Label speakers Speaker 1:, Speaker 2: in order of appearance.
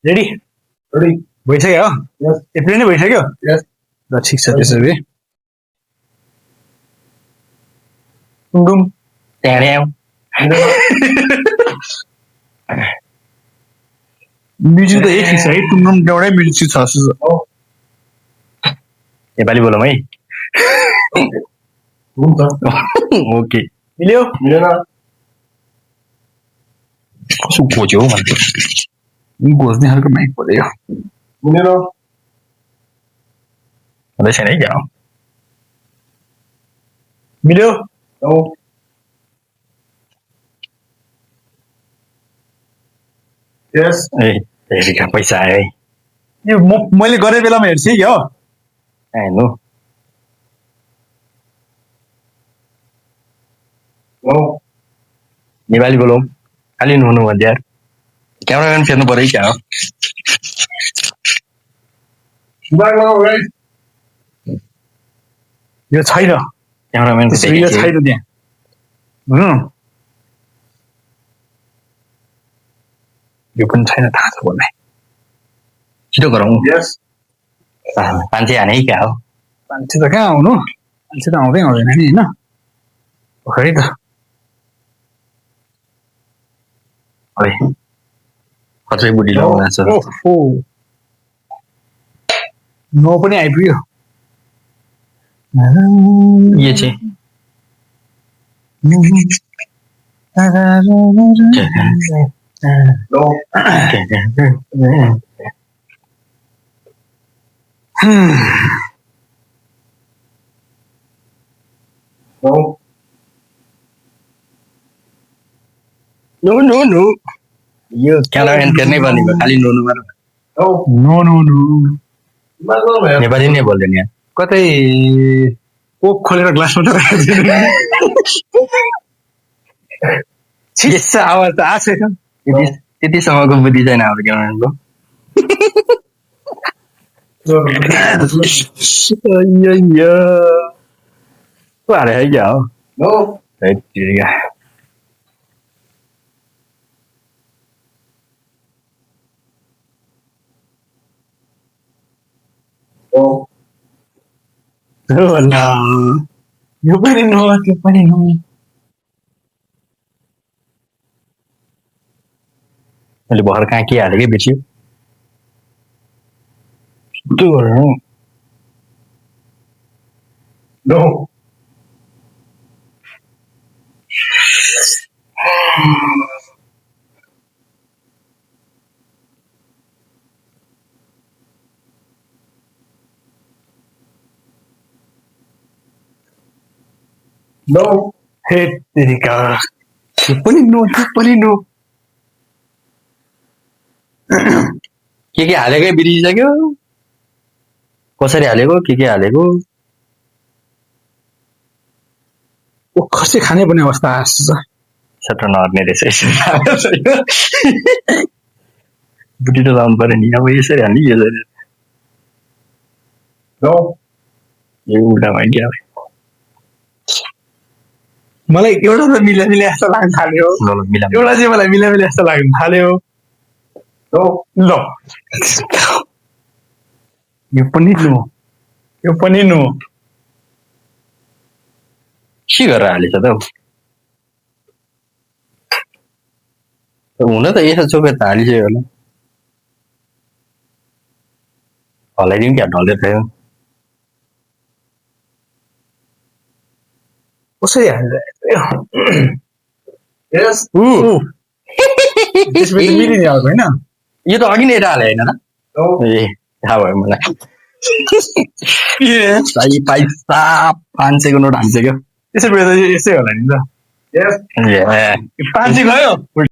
Speaker 1: Ready
Speaker 2: ready
Speaker 1: भइसक्यो हो
Speaker 2: यस
Speaker 1: यति नै भइसक्यो
Speaker 2: यस
Speaker 1: ल ठिक छ त्यसो भए टुङडुङ
Speaker 3: ट्याड्याउ
Speaker 1: म्युजिक त यही छ है टुङडुङ एउटै म्युजिक छ जस्तो छ।
Speaker 3: नेपाली बोलौँ है
Speaker 2: हुन्छ
Speaker 3: ओके
Speaker 1: मिल्यो
Speaker 2: मिलेन
Speaker 3: कसो खोज्यो हौ मैले
Speaker 1: घोज्ने खालको माइक पऱ्यो
Speaker 2: मिलेन
Speaker 3: हुँदै छैन है क्या हो
Speaker 1: मिल्यो
Speaker 2: औ यस
Speaker 3: ए हेरिका पैसा आयो है
Speaker 1: यो मैले गरेको बेलामा हेर्छु है हो
Speaker 3: हेर्नु
Speaker 2: औ
Speaker 3: नेपाली बोलौँ खालि नुहाउनु भन्छ यार क्यामेराम्यान फेर्नु पऱ्यो है क्या हो
Speaker 2: दिमाग लगाऊ गाइस
Speaker 1: यो छैन
Speaker 3: क्यामेराम्यान
Speaker 1: यो छैन त्यहाँ यो पनि छैन थाहा छ मलाई
Speaker 3: छिटो गरौँ
Speaker 2: यस
Speaker 3: मान्छे हाने है क्या हो
Speaker 1: मान्छे त कहाँ आउनु मान्छे त आउँदै आउँदैन नि होइन खै त
Speaker 3: ओइ खर्चै बुढी लगाउनु छ
Speaker 1: ओहो नो पनि आइपुग्यो
Speaker 3: यो चाहिँ
Speaker 2: no no
Speaker 3: no no no यो क्यामेराम्यान फेर्नै पर्ने भयो खालि नुहाउनु पर्यो
Speaker 2: औ
Speaker 1: नो नो नो
Speaker 2: दिमाग लगाऊ यार
Speaker 3: नेपाली नै बोल्दैन यहाँ
Speaker 1: कतै कोक खोलेर ग्लासमा छिस्सा आवाज त आएको छैन
Speaker 3: त्यतिसम्मको बुद्धि छैन हाम्रो क्यामेराम्यानको को हारे है क्या हो
Speaker 2: नो
Speaker 3: हैट्टेरिका।
Speaker 2: औ
Speaker 1: यो पनि नो त्यो पनि नो
Speaker 3: मैले भर्खर कहाँ के हालेँ कि बिर्स्यो त्यो गरेर
Speaker 2: नो नो
Speaker 1: हेत्तेरिका त्यो पनि नो त्यो पनि नो
Speaker 3: के हालेकै बिर्सिसक्यो कसरी हालेको के हालेको
Speaker 1: ओ खसी खाने पनि अवस्था आएको छ
Speaker 3: सट्ट नहर्ने रहेछ बुटी त लाउनु पर्यो नि अब यसरी हाल्ने यसरी
Speaker 2: नो
Speaker 3: यो उल्टामा क्या
Speaker 1: मलाई एउटा त मिला मिला जस्तो लाग्न थाल्यो
Speaker 3: ल मिला
Speaker 1: एउटा चाहिँ मलाई मिला मिला जस्तो लाग्न थाल्यो
Speaker 2: नो
Speaker 1: ल यो पनि नो यो पनि नो
Speaker 3: के गरेर हालेछ त हौ हुन त यसो चोकेर त हालिसक्यो होला हल्लाइदिउँ क्या ढल्दै थियो
Speaker 1: कसरी हाल्छ
Speaker 2: यस
Speaker 1: त्यसपछि मिलिने खालको होइन
Speaker 3: यो त अघि नै यता हाले होइन र
Speaker 2: नो
Speaker 3: ए थाहा भयो मलाई पैसा 500 को नोट हान्छ क्या
Speaker 1: त्यसै बेला त यसै होला नि त
Speaker 2: यस
Speaker 3: ए
Speaker 1: 5 गयो